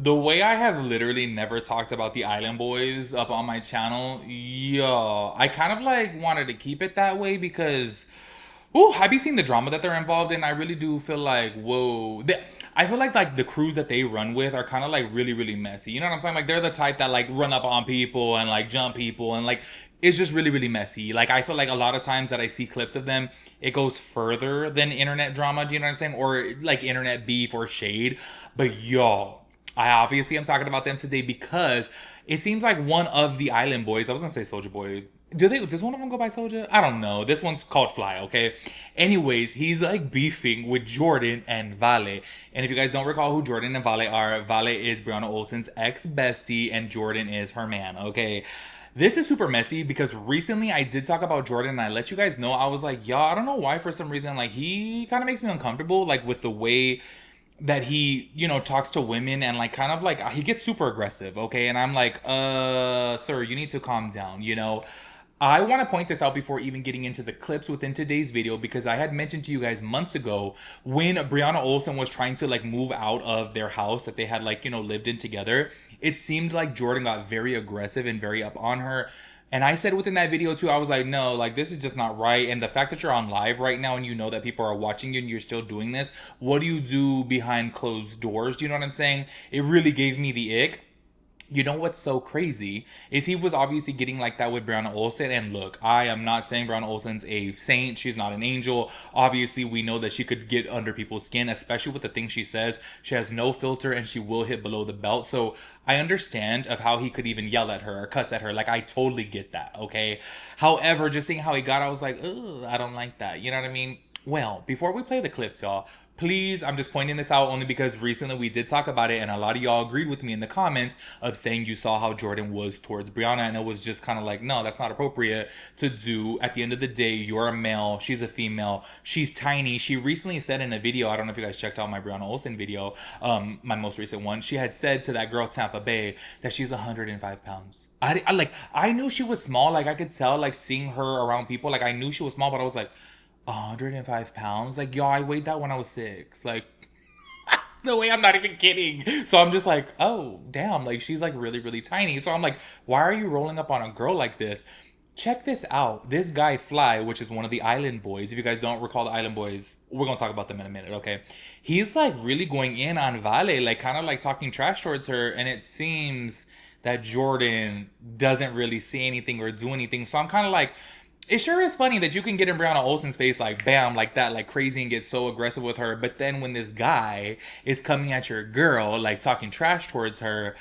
The way I have literally never talked about the Island Boys up on my channel, yo, I kind of like wanted to keep it that way because, ooh, I be seeing the drama that they're involved in. I really do feel like, whoa, I feel like the crews that they run with are kind of like really really messy. You know what I'm saying? Like they're the type that like run up on people and like jump people and like it's just really really messy. Like I feel like a lot of times that I see clips of them, it goes further than internet drama. Do you know what I'm saying? Or like internet beef or shade. But y'all. I obviously am talking about them today because it seems like one of the Island Boys. I was gonna say Soldier Boy. Does one of them go by Soldier? I don't know. This one's called Fly, okay? Anyways, he's like beefing with Jordan and Vale. And if you guys don't recall who Jordan and Vale are, Vale is Brianna Olsen's ex bestie, and Jordan is her man, okay? This is super messy because recently I did talk about Jordan and I let you guys know I was like, y'all, I don't know why for some reason, like he kind of makes me uncomfortable, like with the way that he, talks to women and like kind of like he gets super aggressive, okay? And I'm like, sir, you need to calm down, you know? I want to point this out before even getting into the clips within today's video because I had mentioned to you guys months ago when Brianna Olsen was trying to like move out of their house that they had like, lived in together. It seemed like Jordan got very aggressive and very up on her. And I said within that video too, I was like, no, like this is just not right. And the fact that you're on live right now and you know that people are watching you and you're still doing this, what do you do behind closed doors? Do you know what I'm saying? It really gave me the ick. You know what's so crazy is he was obviously getting like that with Brianna Olsen. And look, I am not saying Brianna Olsen's a saint. She's not an angel. Obviously, we know that she could get under people's skin, especially with the things she says. She has no filter and she will hit below the belt. So I understand of how he could even yell at her or cuss at her. Like I totally get that. Okay. However, just seeing how he got, I was like, ugh, I don't like that. You know what I mean? Well, before we play the clips, y'all, please, I'm just pointing this out only because recently we did talk about it and a lot of y'all agreed with me in the comments of saying you saw how Jordan was towards Brianna and it was just kind of like, no, that's not appropriate to do. At the end of the day, you're a male, she's a female, she's tiny. She recently said in a video, I don't know if you guys checked out my Brianna Olsen video, my most recent one, she had said to that girl Tampa Bay that she's 105 pounds. I knew she was small, like I could tell like seeing her around people, like I knew she was small, but I was like 105 pounds. Like, yo, I weighed that when I was 6. Like, no way, I'm not even kidding. So I'm just like, oh, damn. Like, she's like really, really tiny. So I'm like, why are you rolling up on a girl like this? Check this out. This guy, Fly, which is one of the Island Boys. If you guys don't recall the Island Boys, we're going to talk about them in a minute, okay? He's like really going in on Vale, like kind of like talking trash towards her. And it seems that Jordan doesn't really say anything or do anything. So I'm kind of like, it sure is funny that you can get in Brianna Olsen's face like bam, like that, like crazy and get so aggressive with her. But then when this guy is coming at your girl, like talking trash towards her,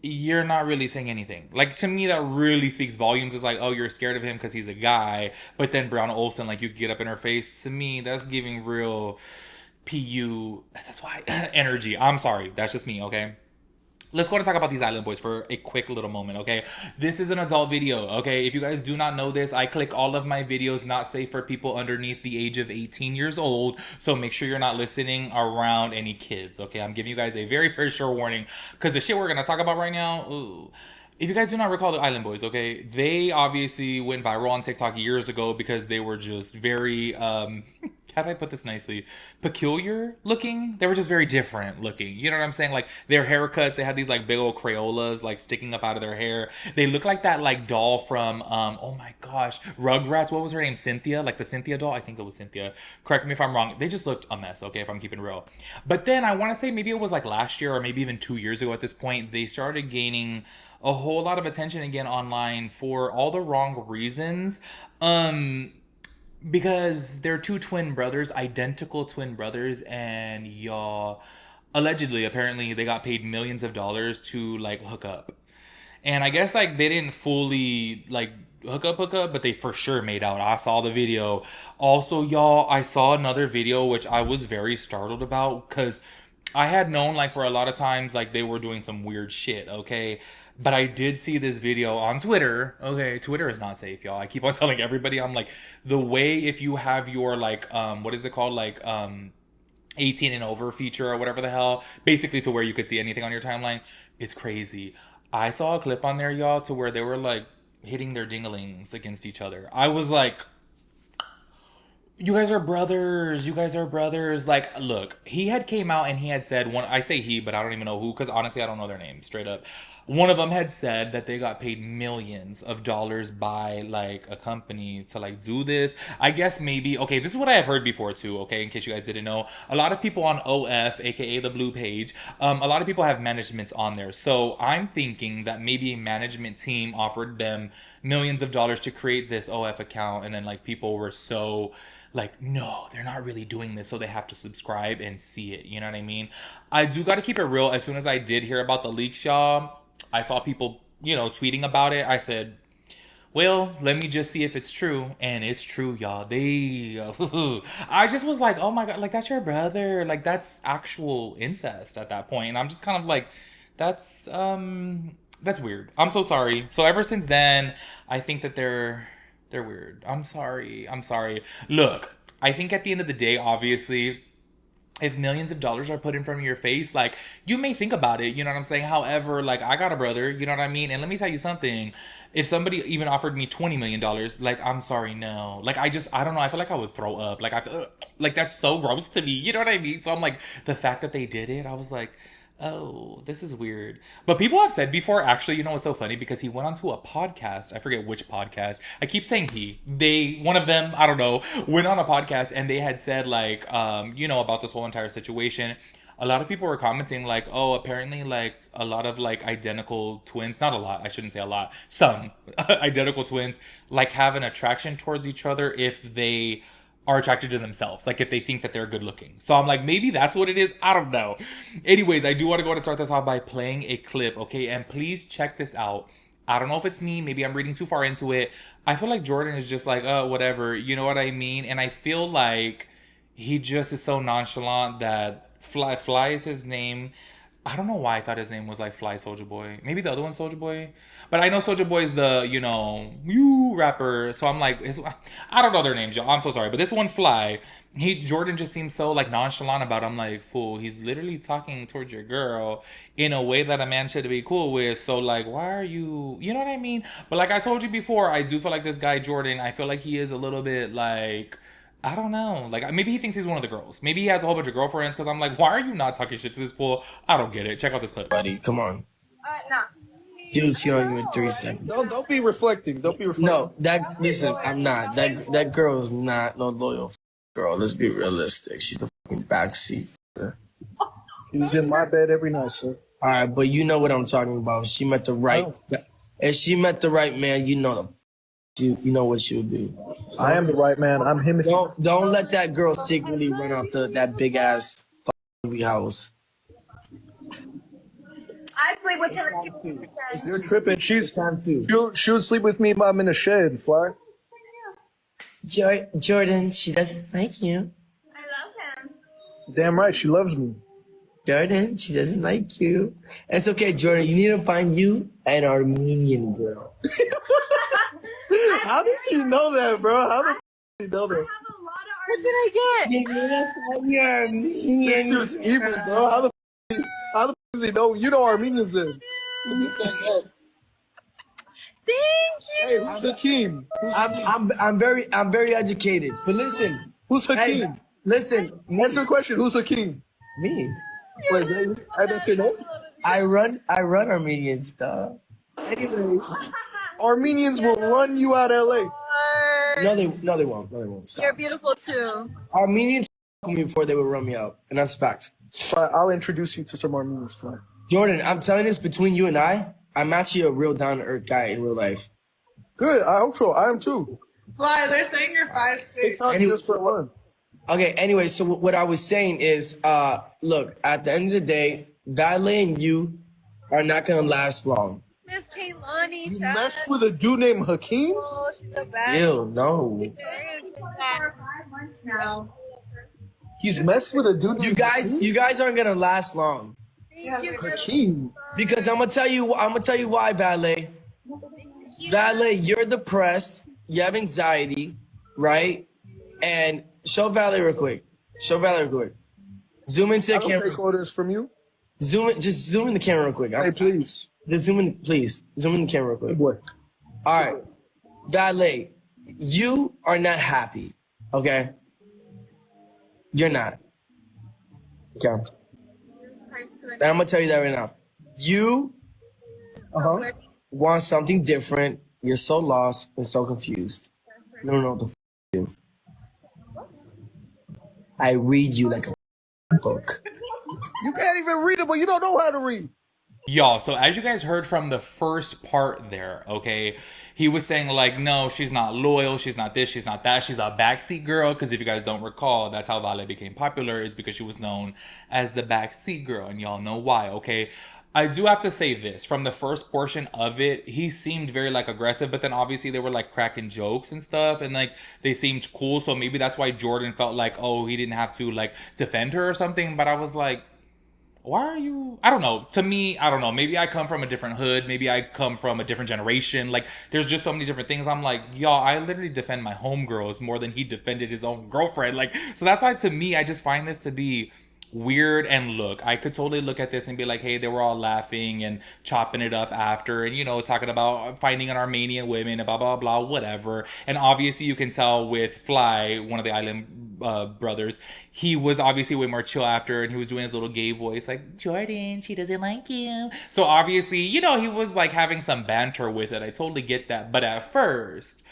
you're not really saying anything. Like to me, that really speaks volumes. It's like, oh, you're scared of him because he's a guy. But then Brianna Olsen, like you get up in her face. To me, that's giving real PU. That's why energy. I'm sorry. That's just me. Okay. Let's go and talk about these Island Boys for a quick little moment, okay? This is an adult video, okay? If you guys do not know this, I click all of my videos not safe for people underneath the age of 18 years old, so make sure you're not listening around any kids, okay? I'm giving you guys a very first sure warning, because the shit we're gonna talk about right now, ooh. If you guys do not recall the Island Boys, okay, they obviously went viral on TikTok years ago because they were just very, how do I put this nicely? Peculiar looking. They were just very different looking. You know what I'm saying? Like their haircuts, they had these like big old Crayolas like sticking up out of their hair. They look like that like doll from, oh my gosh, Rugrats. What was her name? Cynthia? Like the Cynthia doll? I think it was Cynthia. Correct me if I'm wrong. They just looked a mess, okay, if I'm keeping it real. But then I want to say maybe it was like last year or maybe even 2 years ago at this point, they started gaining a whole lot of attention again online for all the wrong reasons. Because they're two twin brothers, identical twin brothers, and y'all allegedly, apparently, they got paid millions of dollars to like hook up. And I guess like they didn't fully like hook up, but they for sure made out. I saw the video. Also, y'all, I saw another video which I was very startled about because I had known like for a lot of times like they were doing some weird shit, okay? But I did see this video on Twitter. Okay, Twitter is not safe, y'all. I keep on telling everybody I'm like the way if you have your like what is it called? Like 18 and over feature or whatever the hell, basically to where you could see anything on your timeline. It's crazy. I saw a clip on there, y'all, to where they were like hitting their dinglings against each other. I was like, You guys are brothers. You guys are brothers. Like, look, he had came out and he had said one. I say he, but I don't even know who because honestly, I don't know their names straight up. One of them had said that they got paid millions of dollars by like a company to like do this. I guess maybe okay. This is what I have heard before too. Okay, in case you guys didn't know, a lot of people on OF, aka the Blue Page, a lot of people have managements on there. So I'm thinking that maybe a management team offered them millions of dollars to create this OF account, and then like people were so like, no, they're not really doing this, so they have to subscribe and see it. You know what I mean? I do got to keep it real. As soon as I did hear about the leaks, y'all, I saw people, tweeting about it. I said, well, let me just see if it's true. And it's true, y'all. I just was like, oh my God, like that's your brother. Like that's actual incest at that point. And I'm just kind of like, that's, that's weird. I'm so sorry. So ever since then, I think that they're weird. I'm sorry. I'm sorry. Look, I think at the end of the day, obviously, if millions of dollars are put in front of your face, like you may think about it, you know what I'm saying? However, like I got a brother, you know what I mean? And let me tell you something. If somebody even offered me $20 million, like I'm sorry, no. Like I don't know, I feel like I would throw up. Like I feel like that's so gross to me. You know what I mean? So I'm like, the fact that they did it, I was like, oh, this is weird. But people have said before, actually, you know what's so funny? Because he went onto a podcast. I forget which podcast. I keep saying he. They, one of them, I don't know, went on a podcast and they had said, like, about this whole entire situation. A lot of people were commenting, like, oh, apparently, like, a lot of, like, identical twins, not a lot, I shouldn't say a lot, some identical twins, like, have an attraction towards each other if they are attracted to themselves, like if they think that they're good looking. So I'm like, maybe that's what it is. I don't know. Anyways, I do want to go ahead and start this off by playing a clip, okay? And please check this out. I don't know if it's me. Maybe I'm reading too far into it. I feel like Jordan is just like, whatever. You know what I mean? And I feel like he just is so nonchalant that Fly is his name. I don't know why I thought his name was like Fly Soldier Boy. Maybe the other one's Soldier Boy. But I know Soldier Boy is the, you rapper. So I'm like, I don't know their names, y'all. I'm so sorry. But this one, Fly, Jordan just seems so like nonchalant about it. I'm like, fool, he's literally talking towards your girl in a way that a man should be cool with. So like, why are you know what I mean? But like I told you before, I do feel like this guy, Jordan, I feel like he is a little bit like, I don't know. Like maybe he thinks he's one of the girls. Maybe he has a whole bunch of girlfriends. Because I'm like, why are you not talking shit to this fool? I don't get it. Check out this clip. Buddy, come on. No. Dude, she don't even 3 seconds. Don't be reflecting. Don't be reflecting. No, listen, I'm not. That girl is not no loyal girl. Let's be realistic. She's the fucking backseat. She's in my bed every night, sir. All right, but you know what I'm talking about. She met the right. If she met the right man, you know you know what she'll do. I am the right man. I'm him. Don't let that girl secretly run out that big ass house. I sleep with her. You're tripping. She would sleep with me if I'm in a shed, Fly. Jordan, she doesn't like you. I love him. Damn right, she loves me. Jordan, she doesn't like you. It's okay, Jordan. You need to find you an Armenian girl. How does he know that, bro? How does he know that? I have a lot of What did I get? You need to find your Armenian This dude's evil, bro. How the f does he know? You know Armenians then. Thank you. Hey, who's Hakeem? I'm very educated. But listen, Who's Hakeem? hey, listen, Answer the question. Who's Hakeem? me. Wait, I don't say no. I run Armenian stuff. Anyways, Armenians will run you out of LA. no, they won't. No, they won't. Stop. You're beautiful too. Armenians me before they would run me out, and that's facts. I'll introduce you to some Armenians, Fly. Jordan, I'm telling this between you and I'm actually a real down to earth guy in real life. Good. I hope so. I am too. Why? They're saying you're 5'6". They talk Anyway- just for fun. Okay, anyway, so what I was saying is, look, at the end of the day, Vale and you are not gonna last long. Miss Kaylani, You Chad. messed with a dude named Hakeem? Oh, she's the best. Ew, no. For 5 months now. He's messed with a dude named You guys aren't gonna last long. Thank you. Hakeem. Because I'm gonna tell you why, Vale. Vale, you're depressed, you have anxiety, right? And show Vale real quick. Zoom into the I don't camera. take orders from you. Just zoom in the camera real quick. Hey, please. Just zoom in, please. Zoom in the camera real Hey, quick. boy. All right. Vale, you are not happy, okay? You're not. Okay. And I'm gonna tell you that right now. You want something different. You're so lost and so confused. You don't know what the to do. I read you like a book. You can't even read it, but you don't know how to read. Y'all, so as you guys heard from the first part there, okay, he was saying like, no, she's not loyal, she's not this, she's not that, she's a backseat girl. Because if you guys don't recall, that's how Vale became popular, is because she was known as the backseat girl, and y'all know why, okay? I do have to say this, from the first portion of it, he seemed very like aggressive, but then obviously they were like cracking jokes and stuff, and like they seemed cool, so maybe that's why Jordan felt like, oh, he didn't have to like defend her or something. But I was like, why are you, I don't know, to me, I don't know, maybe I come from a different hood, maybe I come from a different generation, like there's just so many different things. I'm like, y'all, I literally defend my homegirls more than he defended his own girlfriend, like, so that's why to me I just find this to be weird. And look, I could totally look at this and be like, hey, they were all laughing and chopping it up after, and talking about finding an Armenian women and blah blah blah, whatever. And obviously you can tell with Fly, one of the island brothers, he was obviously way more chill after, and he was doing his little gay voice like, Jordan, she doesn't like you. So obviously, he was like having some banter with it. I totally get that. But at first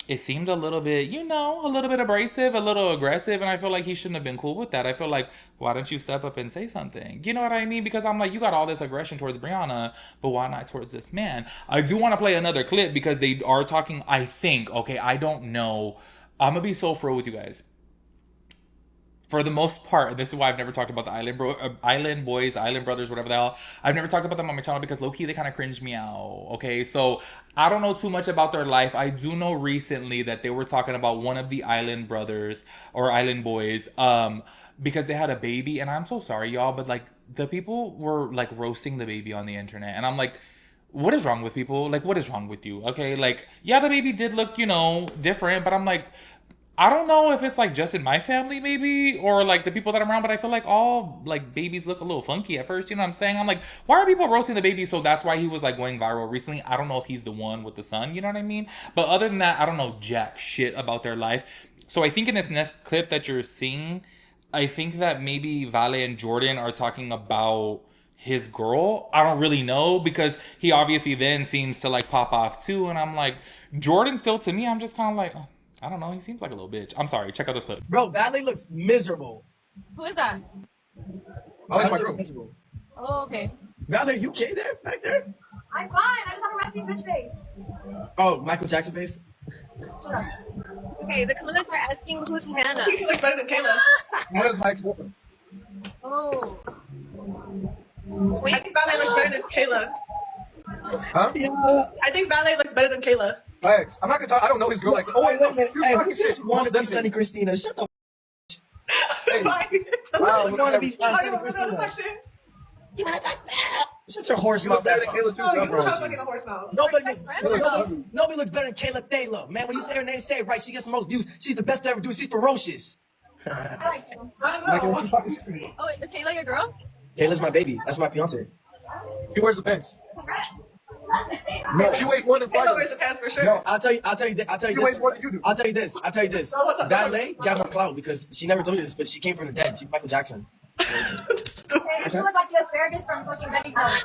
it seemed a little bit, a little bit abrasive, a little aggressive, and I feel like he shouldn't have been cool with that. I feel like, why don't you step up and say something? You know what I mean? Because I'm like, you got all this aggression towards Brianna, but why not towards this man? I do want to play another clip because they are talking, I think, okay, I don't know. I'm going to be so for with you guys. For the most part, this is why I've never talked about the Island Boys, Island Brothers, whatever the hell. I've never talked about them on my channel because low-key, they kind of cringe me out, okay? So I don't know too much about their life. I do know recently that they were talking about one of the Island Brothers or Island Boys because they had a baby. And I'm so sorry, y'all, but like the people were like roasting the baby on the internet. And I'm like, what is wrong with people? Like, what is wrong with you? Okay, like, yeah, the baby did look, different, but I'm like, I don't know if it's like just in my family maybe, or like the people that I'm around, but I feel like all like babies look a little funky at first, you know what I'm saying? I'm like, why are people roasting the baby? So that's why he was like going viral recently. I don't know if he's the one with the son, you know what I mean? But other than that, I don't know jack shit about their life. So I think in this next clip that you're seeing, I think that maybe Vale and Jordan are talking about his girl. I don't really know because he obviously then seems to like pop off too. And I'm like, Jordan still to me, I'm just kind of like, oh, I don't know. He seems like a little bitch. I'm sorry. Check out this clip. Bro, Vale looks miserable. Who is that? Oh, that's my girl. Miserable. Oh, okay. Vale, you okay there? Back there? I'm fine. I just have a resting bitch face. Oh, Michael Jackson face? Okay, the comments are asking who's Hannah. I think she looks better than Kayla. What is my ex-girlfriend? Oh. I think Vale looks better than Kayla. Huh? Yeah. I think Vale looks better than Kayla. My ex. I'm not gonna talk. I don't know his girl. Like, Wait a minute. you Hey, talking who's this shit. wannabe Most Sunny Christina? Shut the Hey, Wow, Who's wannabe Sunny another Christina? question? Shut your horse you look mouth. better That's than all. Kayla too. Oh, you That's don't wrong have with like you. in a horse mouth. Nobody Like looks, best friends or what? nobody looks better than Kayla Taylor. Man, when you say her name, say it right. She gets the most views. She's the best to ever do it. She's ferocious. I like you. I don't know. She's talking shit to me. Oh, is Kayla your girl? Kayla's my baby. That's my fiance. She wears the pants. Congrats. No, She weighs more than Kayla 5. wears the pants for sure. No, I'll tell you She weighs more than you do. I'll tell you this. Valet got more clout because she never told you this, but she came from the dead. She's Michael Jackson. You look like the asparagus from fucking Betty Boop.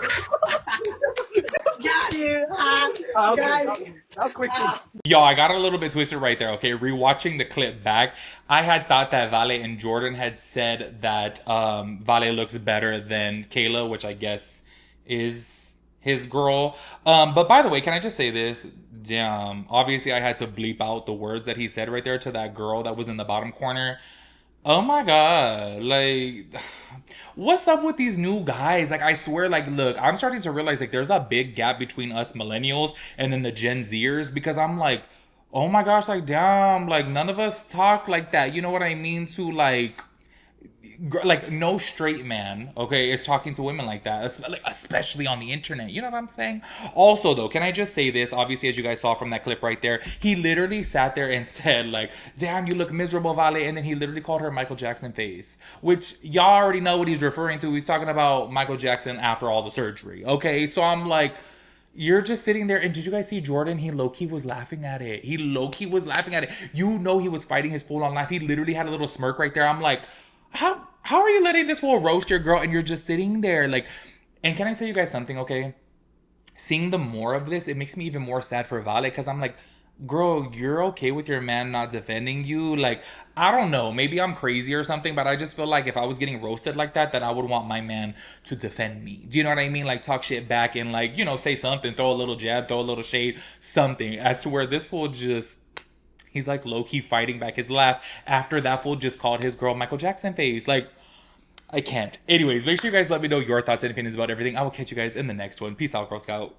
Got you. That was quick too. Yo, I got a little bit twisted right there, okay? Rewatching the clip back, I had thought that Vale and Jordan had said that Vale looks better than Kayla, which I guess is his girl. But by the way, can I just say this? Damn, obviously I had to bleep out the words that he said right there to that girl that was in the bottom corner. Oh my God, like, what's up with these new guys? Like, I swear, like, look, I'm starting to realize, like, there's a big gap between us millennials and then the Gen Zers, because I'm like, oh my gosh, like, damn, like, none of us talk like that. You know what I mean? To, like, no straight man, okay, is talking to women like that, especially on the internet. You know what I'm saying? Also, though, can I just say this? Obviously, as you guys saw from that clip right there, he literally sat there and said, like, damn, you look miserable, Vale. And then he literally called her Michael Jackson face, which y'all already know what he's referring to. He's talking about Michael Jackson after all the surgery, okay? So I'm like, You're just sitting there, and did you guys see Jordan? He low-key was laughing at it. He low-key was laughing at it. You know he was fighting his full-on life. He literally had a little smirk right there. I'm like, how are you letting this fool roast your girl and you're just sitting there? Like, and can I tell you guys something, okay? Seeing the more of this, it makes me even more sad for Vale because I'm like, girl, you're okay with your man not defending you? Like, I don't know. Maybe I'm crazy or something, but I just feel like if I was getting roasted like that, then I would want my man to defend me. Do you know what I mean? Like, talk shit back and, like, you know, say something, throw a little jab, throw a little shade, something. As to where this fool just. He's like low key fighting back his laugh after that fool just called his girl Michael Jackson face. Like, I can't. Anyways, make sure you guys let me know your thoughts and opinions about everything. I will catch you guys in the next one. Peace out, Girl Scout.